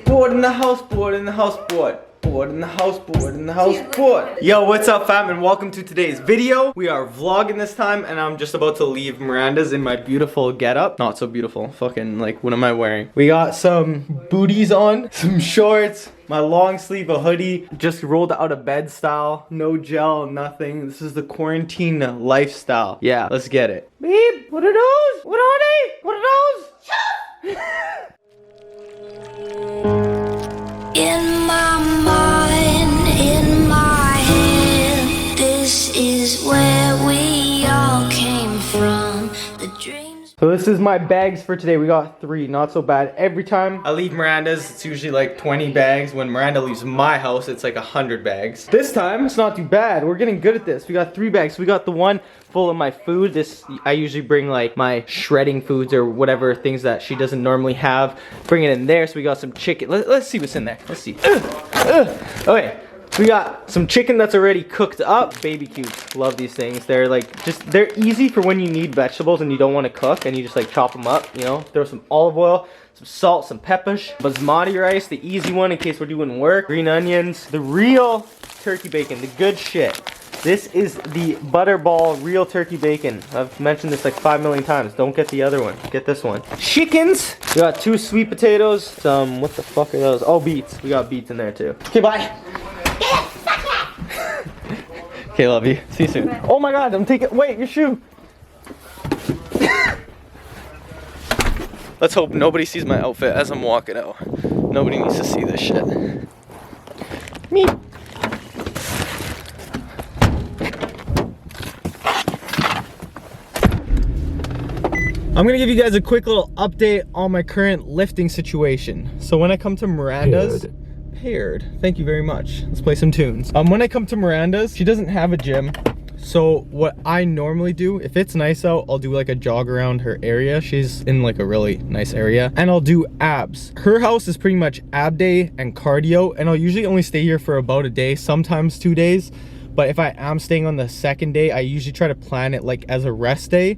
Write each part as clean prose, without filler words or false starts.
Board in the house, board in the house, board. Board in the house, board in the house, board. Yo, what's up fam, and welcome to today's video. We are vlogging this time, and I'm just about to leave Miranda's in my beautiful getup. Not so beautiful, fucking like, what am I wearing? We got some booties on, some shorts, my long sleeve, a hoodie, just rolled out of bed style, no gel, nothing. This is the quarantine lifestyle. Yeah, let's get it. Babe, what are those? What are they? What are those? In my mind, in my head, this is where we all came from. The dreams. So this is my bags for today. We got 3, not so bad. Every time I leave Miranda's, it's usually like 20 bags. When Miranda leaves my house, it's like 100 bags. This time, it's not too bad. We're getting good at this. We got 3 bags. We got the one full of my food. This, I usually bring like my shredding foods or whatever things that she doesn't normally have. Bring it in there. So we got some chicken. Let's see what's in there. Let's see. Okay. We got some chicken that's already cooked up. Baby cubes, love these things. They're like, they're easy for when you need vegetables and you don't want to cook and you just like chop them up, you know. Throw some olive oil, some salt, some peppers, basmati rice, the easy one in case we're doing work, green onions, the real turkey bacon, the good shit. This is the Butterball real turkey bacon. I've mentioned this like 5 million times. Don't get the other one. Get this one. Chickens. We got 2 sweet potatoes. Some, what the fuck are those? Oh, beets. We got beets in there too. Okay, bye. Okay, love you. See you soon. Oh my god, I'm taking, wait, your shoe. Let's hope nobody sees my outfit as I'm walking out. Nobody needs to see this shit. Me. I'm gonna give you guys a quick little update on my current lifting situation. So when I come to Miranda's, paired. Thank you very much. Let's play some tunes. When I come to Miranda's, she doesn't have a gym. So what I normally do, if it's nice out, I'll do like a jog around her area. She's in like a really nice area. And I'll do abs. Her house is pretty much ab day and cardio. And I'll usually only stay here for about a day, sometimes 2 days. But if I am staying on the 2nd day, I usually try to plan it like as a rest day.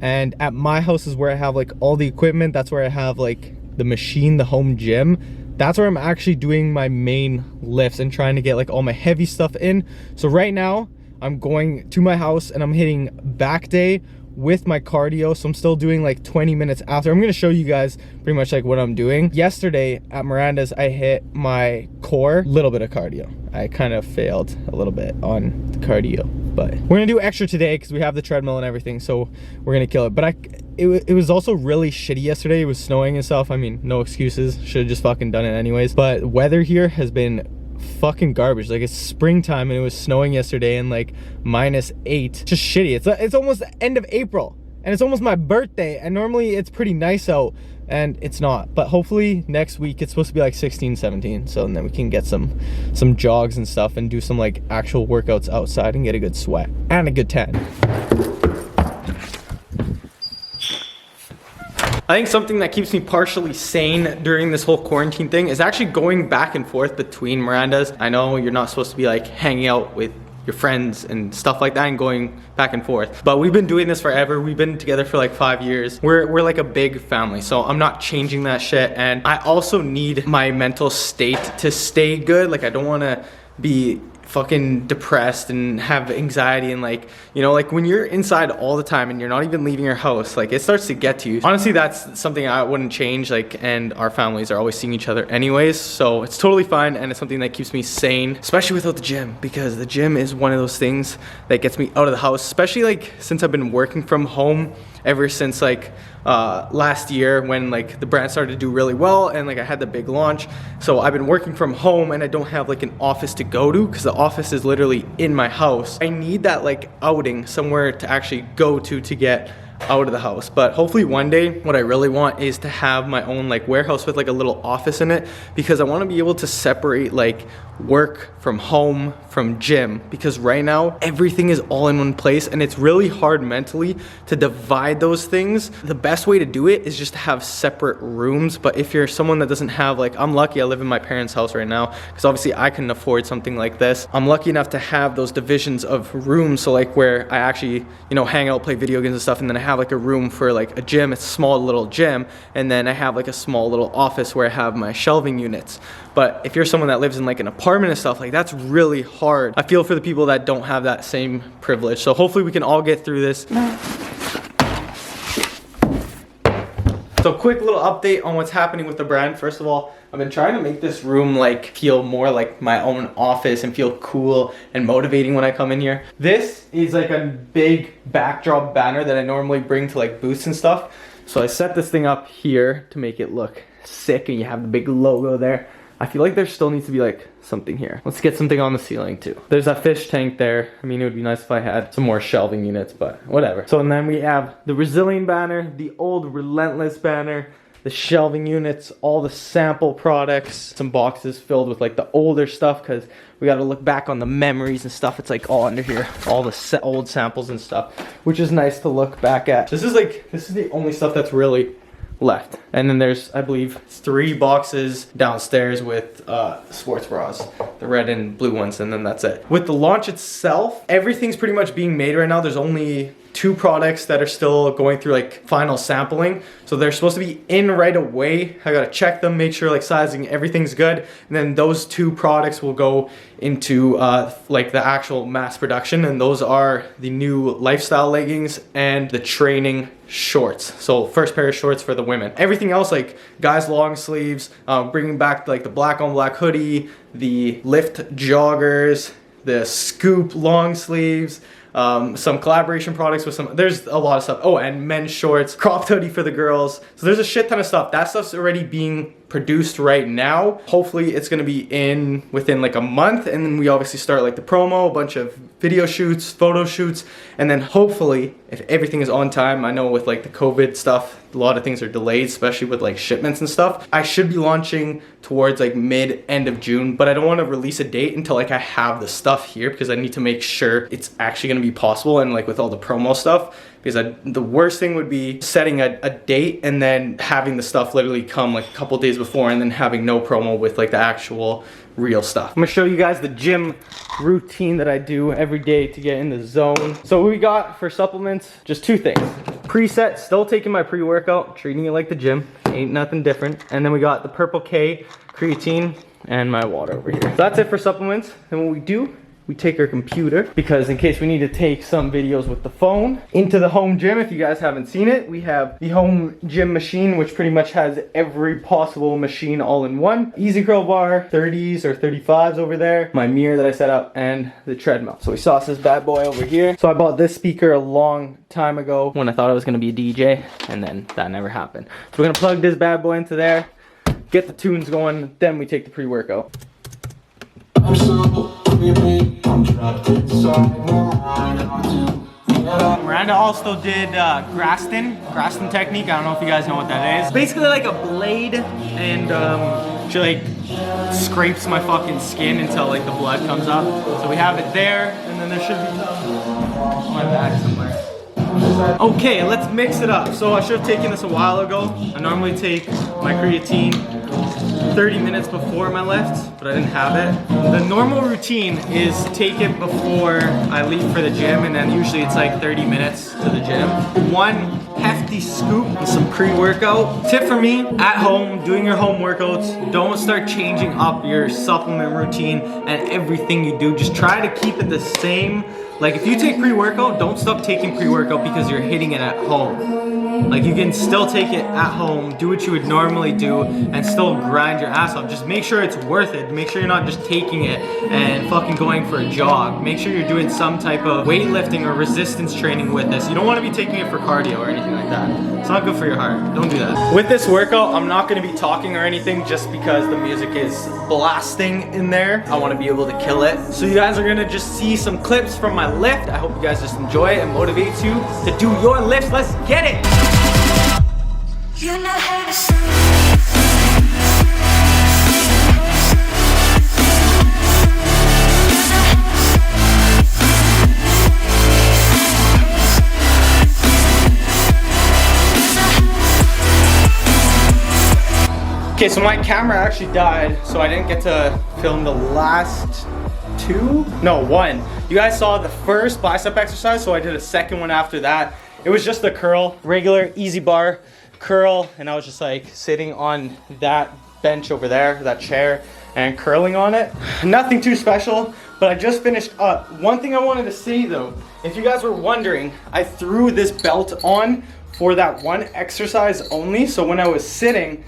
And at my house is where I have like all the equipment. That's where I have like the machine, the home gym. That's where I'm actually doing my main lifts and trying to get like all my heavy stuff in. So right now I'm going to my house and I'm hitting back day with my cardio. So I'm still doing like 20 minutes after. I'm going to show you guys pretty much like what I'm doing. Yesterday at Miranda's, I hit my core, little bit of cardio. I kind of failed a little bit on the cardio, but we're gonna do extra today because we have the treadmill and everything, so we're gonna kill it. But it was also really shitty yesterday. It was snowing and stuff. I mean, no excuses, should have just fucking done it anyways. But weather here has been fucking garbage. Like, it's springtime and it was snowing yesterday and like -8. Just shitty. It's almost the end of April and it's almost my birthday, and normally it's pretty nice out and it's not. But hopefully next week it's supposed to be like 16, 17, so then we can get some jogs and stuff and do some like actual workouts outside and get a good sweat and a good tan. I think something that keeps me partially sane during this whole quarantine thing is actually going back and forth between Miranda's. I know you're not supposed to be like hanging out with your friends and stuff like that and going back and forth, but we've been doing this forever. We've been together for like 5 years. We're like a big family, so I'm not changing that shit. And I also need my mental state to stay good. Like, I don't want to be fucking depressed and have anxiety and like, you know, like when you're inside all the time and you're not even leaving your house, like it starts to get to you. Honestly, that's something I wouldn't change, like, and our families are always seeing each other anyways, so it's totally fine. And it's something that keeps me sane, especially without the gym, because the gym is one of those things that gets me out of the house, especially like since I've been working from home ever since like last year when like the brand started to do really well and like I had the big launch. So I've been working from home and I don't have like an office to go to because the office is literally in my house. I need that like outing, somewhere to actually go to get out of the house. But hopefully one day what I really want is to have my own like warehouse with like a little office in it, because I want to be able to separate like work from home from gym, because right now everything is all in one place and it's really hard mentally to divide those things. The best way to do it is just to have separate rooms. But if you're someone that doesn't have, like, I'm lucky I live in my parents' house right now because obviously I couldn't afford something like this. I'm lucky enough to have those divisions of rooms, so like where I actually, you know, hang out, play video games and stuff, and then I have like a room for like a gym. It's a small little gym, and then I have like a small little office where I have my shelving units. But if you're someone that lives in like an apartment and stuff, like that's really hard. I feel for the people that don't have that same privilege. So hopefully we can all get through this. So quick little update on what's happening with the brand. First of all, I've been trying to make this room like feel more like my own office and feel cool and motivating when I come in here. This is like a big backdrop banner that I normally bring to like booths and stuff. So I set this thing up here to make it look sick, and you have the big logo there. I feel like there still needs to be like something here. Let's get something on the ceiling too. There's that fish tank there. I mean, it would be nice if I had some more shelving units, but whatever. So and then we have the Rezillion banner, the old Relentless banner, the shelving units, all the sample products, some boxes filled with like the older stuff, because we got to look back on the memories and stuff. It's like all under here, all the old samples and stuff, which is nice to look back at. This is the only stuff that's really left. And then there's, I believe, 3 boxes downstairs with sports bras, the red and blue ones, and then that's it. With the launch itself, everything's pretty much being made right now. There's only 2 products that are still going through like final sampling, so they're supposed to be in right away. I gotta check them, make sure like sizing, everything's good, and then those 2 products will go into like the actual mass production, and those are the new lifestyle leggings and the training shorts. So first pair of shorts for the women. Everything else, like guys long sleeves, bringing back like the black on black hoodie, the lift joggers, the scoop long sleeves, some collaboration products with there's a lot of stuff. Oh, and men's shorts, cropped hoodie for the girls. So there's a shit ton of stuff. That stuff's already being produced right now. Hopefully it's gonna be in within like a month, and then we obviously start like the promo, a bunch of video shoots, photo shoots, and then hopefully if everything is on time, I know with like the COVID stuff, a lot of things are delayed, especially with like shipments and stuff. I should be launching towards like end of June, but I don't want to release a date until like I have the stuff here, because I need to make sure it's actually going to be possible, and like with all the promo stuff, because the worst thing would be setting a date and then having the stuff literally come like a couple days before, and then having no promo with like the actual real stuff. I'm gonna show you guys the gym routine that I do every day to get in the zone. So what we got for supplements, just 2 things. Preset, still taking my pre-workout, treating it like the gym, ain't nothing different. And then we got the Purple K creatine and my water over here. So that's it for supplements. And what we do, we take our computer, because in case we need to take some videos with the phone, into the home gym. If you guys haven't seen it, we have the home gym machine, which pretty much has every possible machine all in one. Easy curl bar, 30s or 35s over there, my mirror that I set up, and the treadmill. So we sauce this bad boy over here. So I bought this speaker a long time ago when I thought I was gonna be a DJ, and then that never happened. So we're gonna plug this bad boy into there, get the tunes going, then we take the pre-workout. Miranda also did Graston technique. I don't know if you guys know what that is. It's basically like a blade, and she like scrapes my fucking skin until like the blood comes up. So we have it there, and then there should be on my back somewhere. Okay, let's mix it up. So I should have taken this a while ago. I normally take my creatine 30 minutes before my lift, but I didn't have it. The normal routine is take it before I leave for the gym, and then usually it's like 30 minutes to the gym. 1 hefty scoop and some pre-workout. Tip for me, at home, doing your home workouts, don't start changing up your supplement routine and everything you do. Just try to keep it the same. Like if you take pre-workout, don't stop taking pre-workout because you're hitting it at home. Like you can still take it at home, do what you would normally do, and still grind your ass off. Just make sure it's worth it. Make sure you're not just taking it and fucking going for a jog. Make sure you're doing some type of weightlifting or resistance training with this. You don't want to be taking it for cardio or anything like that. It's not good for your heart. Don't do that. With this workout, I'm not going to be talking or anything just because the music is blasting in there. I want to be able to kill it. So you guys are going to just see some clips from my lift. I hope you guys just enjoy it and motivates you to do your lifts. Let's get it! You know how to sing. Okay, so my camera actually died, so I didn't get to film the last 2? No, 1. You guys saw the first bicep exercise, so I did a second one after that. It was just a curl, regular easy bar curl, and I was just like sitting on that bench over there, that chair, and curling on it. Nothing too special, but I just finished up. One thing I wanted to say though, if you guys were wondering, I threw this belt on for that one exercise only. So when I was sitting,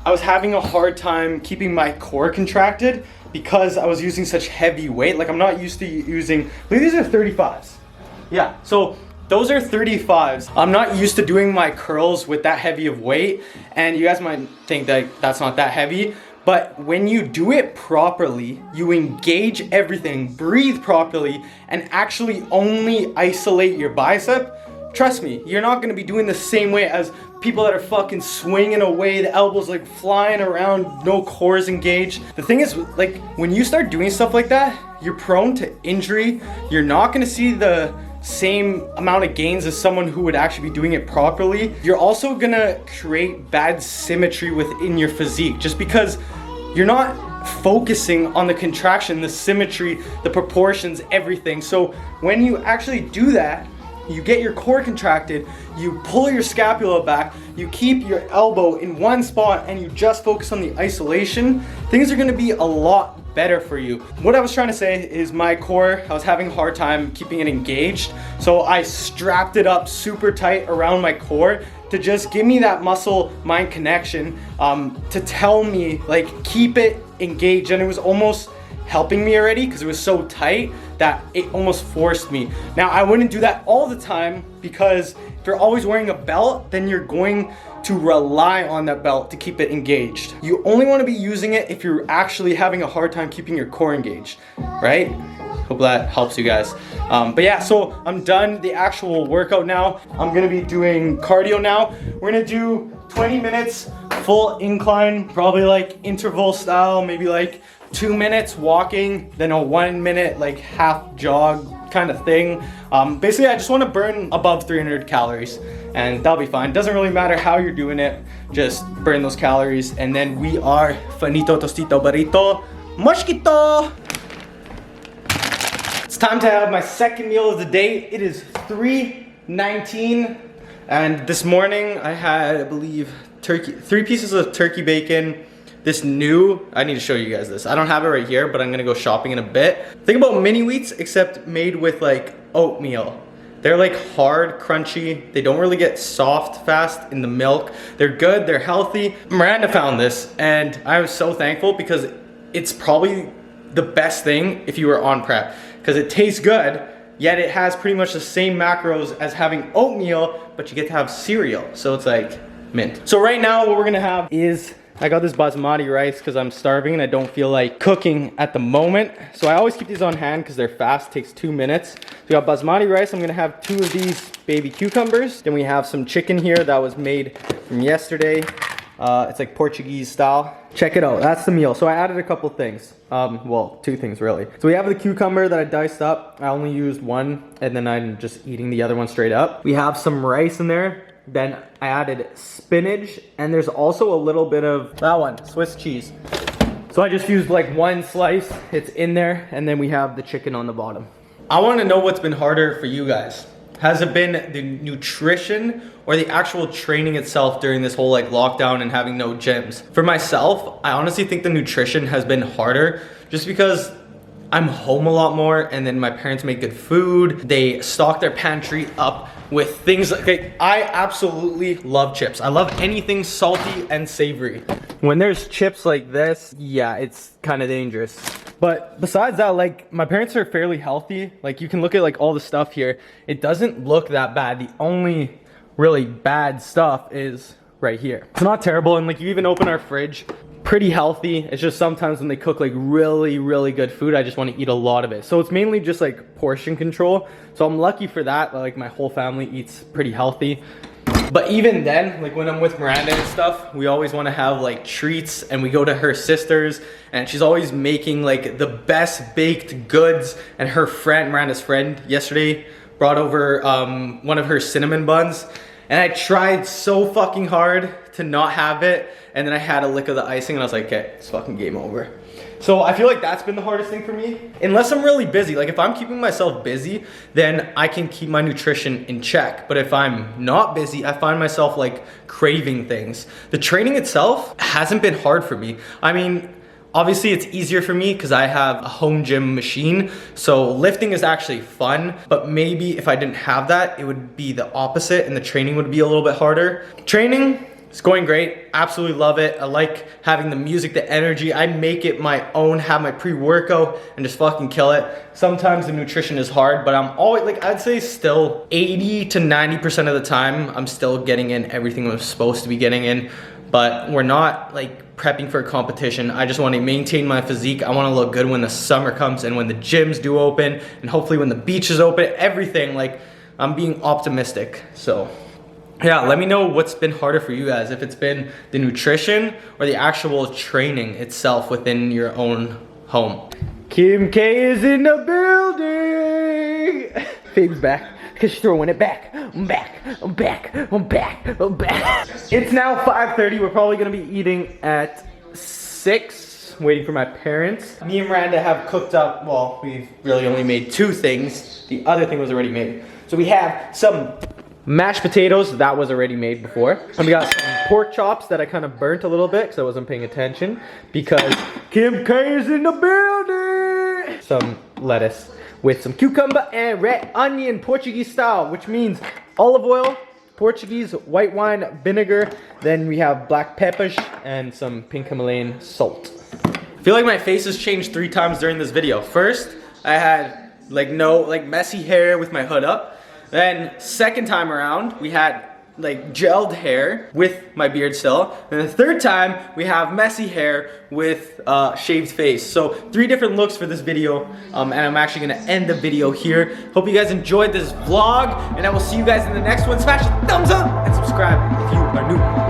I was having a hard time keeping my core contracted because I was using such heavy weight. Like I'm not used to using, look, these are 35s. Yeah, so those are 35s. I'm not used to doing my curls with that heavy of weight, and you guys might think that that's not that heavy, but when you do it properly, you engage everything, breathe properly, and actually only isolate your bicep, trust me, you're not gonna be doing the same way as people that are fucking swinging away, the elbows like flying around, no cores engaged. The thing is, like, when you start doing stuff like that, you're prone to injury. You're not gonna see the same amount of gains as someone who would actually be doing it properly. You're also gonna create bad symmetry within your physique just because you're not focusing on the contraction, the symmetry, the proportions, everything. So when you actually do that, you get your core contracted, you pull your scapula back, you keep your elbow in one spot, and you just focus on the isolation, things are gonna be a lot better for you. What I was trying to say is my core, I was having a hard time keeping it engaged, so I strapped it up super tight around my core to just give me that muscle mind connection, to tell me like keep it engaged, and it was almost helping me already because it was so tight that it almost forced me. Now I wouldn't do that all the time because if you're always wearing a belt, then you're going to rely on that belt to keep it engaged. You only want to be using it if you're actually having a hard time keeping your core engaged, right? Hope that helps you guys. But yeah, so I'm done the actual workout now. I'm gonna be doing cardio now. We're gonna do 20 minutes full incline, probably like interval style, maybe like 2 minutes walking, then a 1 minute like half jog kind of thing. Basically, I just want to burn above 300 calories and that'll be fine. Doesn't really matter how you're doing it, just burn those calories. And then we are finito, tostito, burrito, mosquito. It's time to have my second meal of the day. It is 3:19, and this morning I had, I believe, 3 pieces of turkey bacon. This new, I need to show you guys this. I don't have it right here, but I'm gonna go shopping in a bit. Think about mini wheats, except made with like oatmeal. They're like hard, crunchy. They don't really get soft fast in the milk. They're good, they're healthy. Miranda found this, and I was so thankful because it's probably the best thing if you were on prep, because it tastes good, yet it has pretty much the same macros as having oatmeal, but you get to have cereal. So it's like mint. So right now what we're gonna have is, I got this basmati rice because I'm starving and I don't feel like cooking at the moment. So I always keep these on hand because they're fast, takes 2 minutes. So we got basmati rice. I'm gonna have 2 of these baby cucumbers. Then we have some chicken here that was made from yesterday. It's like Portuguese style. Check it out, that's the meal. So I added a couple things. Well, 2 things really. So we have the cucumber that I diced up. I only used one and then I'm just eating the other one straight up. We have some rice in there. Then I added spinach, and there's also a little bit of that one, Swiss cheese. So I just used like 1 slice, it's in there, and then we have the chicken on the bottom. I want to know what's been harder for you guys. Has it been the nutrition or the actual training itself during this whole like lockdown and having no gyms? For myself, I honestly think the nutrition has been harder just because I'm home a lot more, and then my parents make good food. They stock their pantry up with things like, I absolutely love chips. I love anything salty and savory. When there's chips like this, yeah, it's kind of dangerous. But besides that, like, my parents are fairly healthy. Like, you can look at like all the stuff here. It doesn't look that bad. The only really bad stuff is right here. It's not terrible, and like you even open our fridge, pretty healthy. It's just sometimes when they cook like really good food, I just want to eat a lot of it. So it's mainly just like portion control. So I'm lucky for that. Like my whole family eats pretty healthy. But even then, like when I'm with Miranda and stuff, we always want to have like treats, and we go to her sister's and she's always making like the best baked goods. And her friend, Miranda's friend, yesterday brought over one of her cinnamon buns. And I tried so fucking hard to not have it, and then I had a lick of the icing and I was like, okay, it's fucking game over. So I feel like that's been the hardest thing for me. Unless I'm really busy, like if I'm keeping myself busy, then I can keep my nutrition in check. But if I'm not busy, I find myself like craving things. The training itself hasn't been hard for me. I mean, obviously it's easier for me because I have a home gym machine. So lifting is actually fun, but maybe if I didn't have that, it would be the opposite and the training would be a little bit harder. Training, it's going great, absolutely love it. I like having the music, the energy. I make it my own, have my pre-workout and just fucking kill it. Sometimes the nutrition is hard, but I'm always like, I'd say still 80 to 90% of the time, I'm still getting in everything I'm supposed to be getting in. But we're not like prepping for a competition. I just want to maintain my physique. I want to look good when the summer comes and when the gyms do open and hopefully when the beaches open, everything. Like, I'm being optimistic. So yeah, let me know what's been harder for you guys, if it's been the nutrition or the actual training itself within your own home. Kim K is in the building. Fabe's back. Because she's throwing it back. I'm back. I'm back. I'm back. I'm back. It's now 5:30. We're probably going to be eating at 6. Waiting for my parents. Me and Miranda have cooked up, well, we've really only made 2 things. The other thing was already made. So we have some mashed potatoes. That was already made before. And we got some pork chops that I kind of burnt a little bit because I wasn't paying attention. Because Kim K is in the building. Some lettuce with some cucumber and red onion, Portuguese style, which means olive oil, Portuguese white wine, vinegar. Then we have black peppers and some pink Himalayan salt. I feel like my face has changed 3 times during this video. First, I had like messy hair with my hood up. Then second time around, we had like gelled hair with my beard still. And the third time, we have messy hair with shaved face. So 3 different looks for this video. And I'm actually gonna end the video here. Hope you guys enjoyed this vlog, and I will see you guys in the next one. Smash the thumbs up and subscribe if you are new.